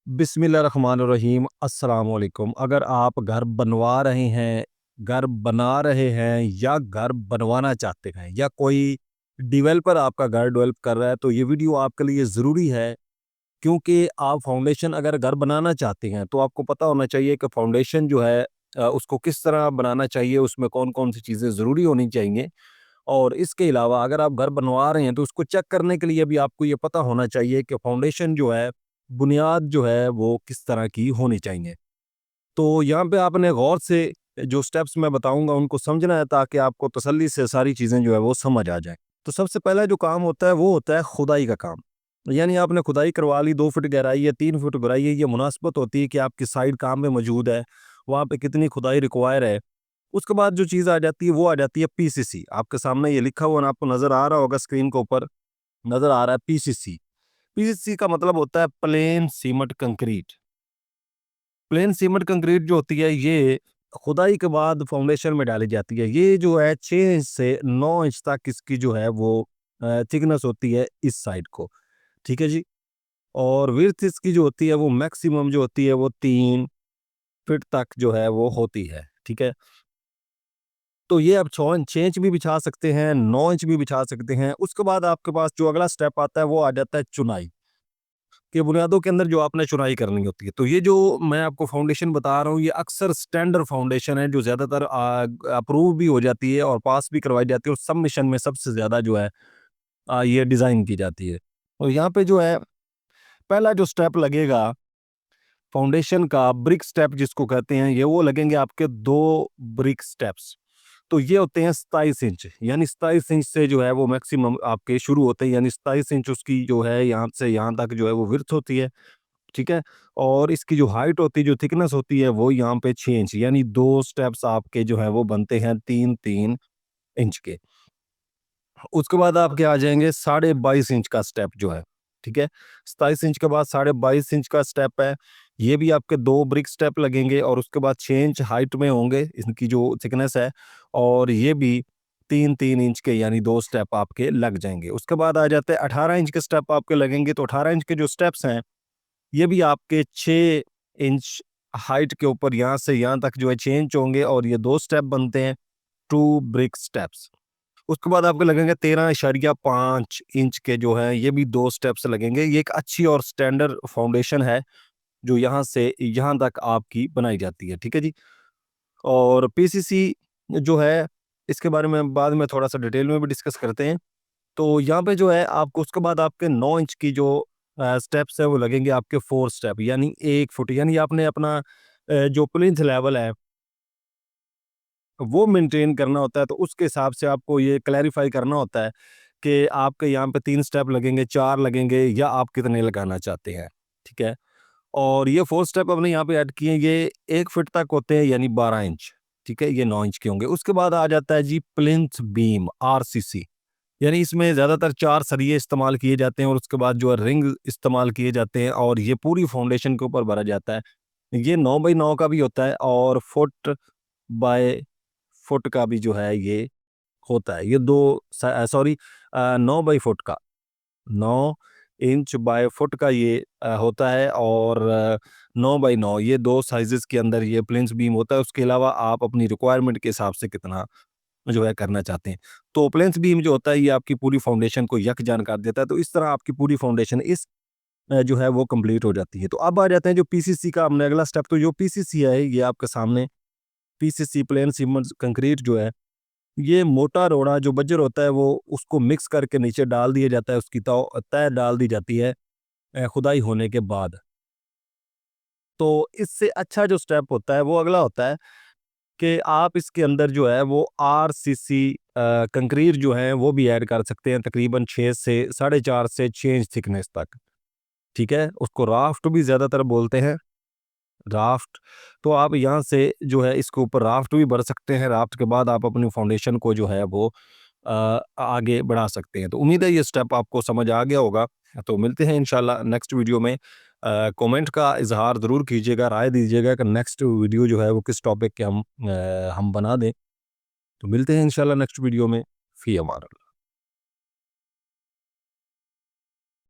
बिस्मिल्लाहिर्रहमानिर्रहीम अस्सलाम वालेकुम। अगर आप घर बनवा रहे हैं, घर बना रहे हैं या घर बनवाना चाहते हैं या कोई डेवलपर आपका घर डेवलप कर रहा है तो ये वीडियो आपके लिए ज़रूरी है। क्योंकि आप फाउंडेशन अगर घर बनाना चाहते हैं तो आपको पता होना चाहिए कि फाउंडेशन जो है उसको किस तरह बनाना चाहिए, उसमें कौन-कौन सी चीज़ें ज़रूरी होनी चाहिए। और इसके अलावा अगर आप घर बनवा रहे हैं तो उसको चेक करने के लिए भी आपको ये पता होना चाहिए कि फाउंडेशन जो है, बुनियाद जो है वो किस तरह की होनी चाहिए। तो यहाँ पे आपने गौर से जो स्टेप्स मैं बताऊँगा उनको समझना है ताकि आपको तसल्ली से सारी चीज़ें जो है वो समझ आ जाएँ। तो सबसे पहला जो काम होता है वो होता है खुदाई का काम। यानी आपने खुदाई करवा ली, 2 फुट गहराई या 3 फुट गहराई है, ये मुनासिबत होती है कि आपकी साइड काम में मौजूद है, वहाँ पे कितनी खुदाई रिक्वायर है। उसके बाद जो चीज़ आ जाती है वो आ जाती है पीसीसी। आपके सामने ये लिखा हुआ ना, आपको नज़र आ रहा होगा स्क्रीन के ऊपर, नज़र आ रहा है पीसीसी। पीसीसी का मतलब होता है plane cement concrete. Plane cement concrete जो होती है ये खुदाई के बाद फाउंडेशन में डाली जाती है। ये जो है 6 इंच से 9 इंच तक इसकी जो है वो थिकनेस होती है इस साइड को। ठीक है जी? और विड्थ इसकी जो होती है वो मैक्सिमम जो होती है वो 3 फीट तक जो है वो होती है। ठीक है? तो ये आप 6 इंच भी बिछा सकते हैं, 9 इंच भी बिछा सकते हैं। उसके बाद आपके पास जो अगला स्टेप आता है वो आ जाता है चुनाई। कि बुनियादों के अंदर जो आपने चुनाई करनी होती है। तो ये जो मैं आपको फाउंडेशन बता रहा हूँ ये अक्सर स्टैंडर्ड फाउंडेशन है जो ज़्यादातर अप्रूव भी हो जाती है और पास भी करवाई जाती है और सबमिशन में सबसे ज़्यादा जो है ये डिज़ाइन की जाती है। और यहाँ पे जो है पहला जो स्टेप लगेगा फाउंडेशन का, ब्रिक स्टेप जिसको कहते हैं, ये वो लगेंगे आपके 2 ब्रिक स्टेप्स। तो ये होते हैं 27 इंच, यानी 27 इंच से जो है वो मैक्सिमम आपके शुरू होते हैं, यानी 27 इंच उसकी जो है यहाँ से यहाँ तक जो है वो विड्थ होती है, ठीक है? और इसकी जो हाइट होती है, जो थिकनेस होती है वो यहाँ पे 6 इंच, यानी 2 स्टेप्स आपके जो हैं वो बनते हैं 3-3 इंच के। उसके बाद आपके आ जाएँगे 22.5 इंच का स्टेप जो है, ठीक है? 27 इंच के बाद 22.5 इंच का स्टेप है, ये भी आपके 2 ब्रिक स्टेप लगेंगे और उसके बाद 6 इंच हाइट में होंगे, इनकी जो थिकनेस है, और ये भी 3-3 इंच के यानी 2 स्टेप आपके लग जाएँगे। उसके बाद आ जाते हैं 18 इंच के स्टेप आपके लगेंगे, तो 18 इंच के जो स्टेप्स हैं, ये भी आपके 6 इंच हाइट के ऊपर यहाँ से यहाँ तक जो है 6 इंच होंगे और ये 2 स्टेप बनते हैं, 2 ब्रिक स्टेप्स। उसके बाद आपको लगेंगे 13.5 इंच के जो हैं, ये भी 2 स्टेप्स लगेंगे। ये एक अच्छी और स्टैंडर्ड फाउंडेशन है, जो यहाँ से यहाँ तक आपकी बनाई जाती है, ठीक है जी? और पीसीसी जो है, इसके बारे में बाद में थोड़ा-सा डिटेल में भी डिस्कस करते हैं। तो यहाँ पे जो है आपको उसके बाद आपके 9 इंच की जो स्टेप्स है वो लगेंगे आपके 4 स्टेप, यानी 1 फुट, यानी आपने अपना जो प्लिंथ लेवल है वो मेंटेन करना होता है, तो उसके हिसाब से आपको ये क्लैरिफ़ाई करना होता है कि आपके यहाँ पे 3 स्टेप लगेंगे, 4 लगेंगे या आप कितने लगाना चाहते हैं, ठीक है? और ये 4 स्टेप हमने यहाँ पे ऐड किए हैं, ये 1 फीट तक होते हैं यानी 12 इंच, ठीक है? ये 9 इंच के होंगे। उसके बाद आ जाता है जी प्लिंथ बीम आरसीसी, यानी इसमें ज़्यादातर 4 सरिये इस्तेमाल किए जाते हैं और उसके बाद जो है रिंग इस्तेमाल किए जाते हैं और ये पूरी फाउंडेशन के ऊपर भरा जाता है। ये 9 बाई 9 का भी होता है और फुट बाय फुट का भी जो है ये होता है। ये 9 बाई फुट का, 9 इंच बाय फुट का ये होता है और 9 बाई 9 ये 2 साइज़ेज़ के अंदर ये प्लिंथ बीम होता है। उसके अलावा आप अपनी रिक्वायरमेंट के हिसाब से कितना जो है करना चाहते हैं। तो प्लिंथ बीम जो होता है ये आपकी पूरी फाउंडेशन को यकजान कर देता है। तो इस तरह आपकी पूरी फाउंडेशन जो है वो कंप्लीट हो जाती है। तो अब आ जाते हैं जो पीसीसी का हमने अगला स्टेप, तो जो पीसीसी है ये आपके सामने पीसीसी प्लेन सीमेंट कंक्रीट जो है, ये मोटा रोड़ा जो बजर होता है वो उसको मिक्स करके नीचे डाल दिया जाता है, उसकी तह डाल दी जाती है खुदाई होने के बाद। तो इससे अच्छा जो स्टेप होता है वो अगला होता है कि आप इसके अंदर जो है वो आरसीसी कंक्रीट जो है वो भी ऐड कर सकते हैं, तकरीबन 6 से 4.5 से 6 इंच थिकनेस तक, ठीक है? उसको राफ्ट भी ज़्यादातर बोलते हैं, राफ्ट। तो आप यहाँ से जो है इसके ऊपर राफ्ट भी भर सकते हैं, राफ्ट के बाद आप अपनी फाउंडेशन को जो है वो आगे बढ़ा सकते हैं। तो उम्मीद है ये स्टेप आपको समझ आ गया होगा। तो मिलते हैं इंशाल्लाह नेक्स्ट वीडियो में। कमेंट का इज़हार ज़रूर कीजिएगा, राय दीजिएगा कि नेक्स्ट वीडियो जो है वो किस टॉपिक के हम बना दें। तो मिलते हैं इंशाल्लाह नेक्स्ट वीडियो में। फ़ी अमान अल्लाह।